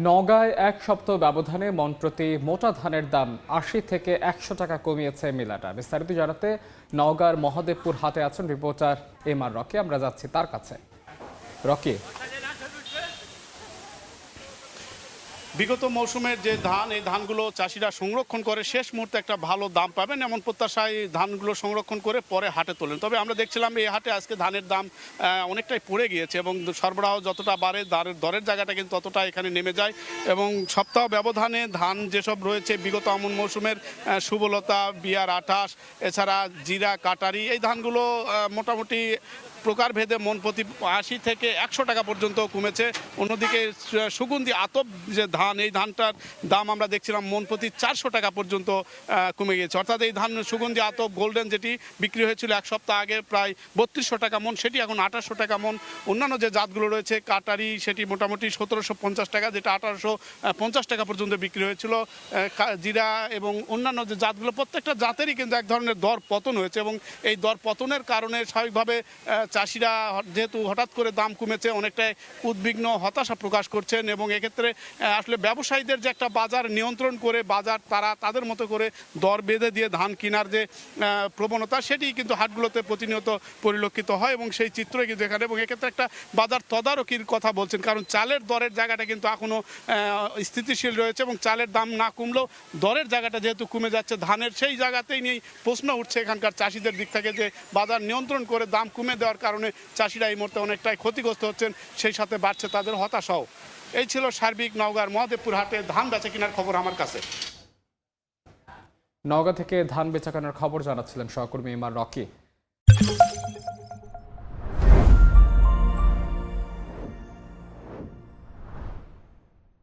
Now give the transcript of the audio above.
নওগাঁয় এক সপ্তাহ ব্যবধানে মণ প্রতি মোটা ধানের দাম ৮০ থেকে ১০০ টাকা কমিয়েছে মিলাটা। বিস্তারিত জানাতে নওগাঁর মহাদেবপুর হাটে আছেন রিপোর্টার এম আর রকি। আমরা যাচ্ছি তার কাছে। রকি, বিগত মৌসুমের যে ধান, এই ধানগুলো চাষিরা সংরক্ষণ করে শেষ মুহূর্তে একটা ভালো দাম পাবেন এমন প্রত্যাশায় ধানগুলো সংরক্ষণ করে পরে হাটে তোলেন। তবে আমরা দেখছিলাম এই হাটে আজকে ধানের দাম অনেকটাই পড়ে গিয়েছে এবং সরবরাহ যতটা বাড়ে দরের জায়গাটা কিন্তু ততটা এখানে নেমে যায় এবং সপ্তাহ ব্যবধানে ধান যেসব রয়েছে বিগত আমন মৌসুমের সুবলতা, BR-28, এছাড়া জিরা, কাটারি, এই ধানগুলো মোটামুটি প্রকারভেদে মন প্রতি ৮০ থেকে ১০০ টাকা পর্যন্ত কমেছে। অন্যদিকে সুগন্ধি আতপ যে ধান, এই ধানটার দাম আমরা দেখছিলাম মন প্রতি ৪০০ টাকা পর্যন্ত কমে গিয়েছে। অর্থাৎ এই ধান সুগন্ধি আতপ গোল্ডেন যেটি বিক্রি হয়েছিল এক সপ্তাহ আগে প্রায় ৩২০০ টাকা মন, সেটি এখন ২৮০০ টাকা মন। অন্যান্য যে জাতগুলো রয়েছে কাটারি, সেটি মোটামুটি ১৭৫০ টাকা, যেটা ১৮৫০ টাকা পর্যন্ত বিক্রি হয়েছিল। জিরা এবং অন্যান্য যে জাতগুলো, প্রত্যেকটা জাতেরই কিন্তু এক ধরনের দর পতন হয়েছে এবং এই দর পতনের কারণে স্বাভাবিকভাবে চাষিরা যেহেতু হঠাৎ করে দাম কমেছে অনেকটাই উদ্বিগ্ন, হতাশা প্রকাশ করছেন এবং এক্ষেত্রে আসলে ব্যবসায়ীদের যে একটা বাজার নিয়ন্ত্রণ করে বাজার তারা তাদের মতো করে দর বেঁধে দিয়ে ধান কেনার যে প্রবণতা, সেটি কিন্তু হাটগুলোতে প্রতিনিয়ত পরিলক্ষিত হয় এবং সেই চিত্রই কিন্তু এখানে। এবং এক্ষেত্রে একটা বাজার তদারকির কথা বলছেন, কারণ চালের দরের জায়গাটা কিন্তু এখনও স্থিতিশীল রয়েছে এবং চালের দাম না কমলেও দরের জায়গাটা যেহেতু কমে যাচ্ছে ধানের, সেই জায়গাতেই নিয়েই প্রশ্ন উঠছে এখানকার চাষিদের দিক থেকে যে বাজার নিয়ন্ত্রণ করে দাম কমে দেওয়ার কারণে চাষিরা এই মুহূর্তে অনেকটাই ক্ষতিগ্রস্ত হচ্ছেন, সেই সাথে বাড়ছে তাদের হতাশাও। এই ছিল সার্বিক নওগাঁর মহাদেবপুর হাটে ধান বেচা কেনার খবর আমার কাছে। নওগাঁ থেকে ধান বেচাকেনার খবর জানাচ্ছিলেন সহকর্মী এম আর রকি।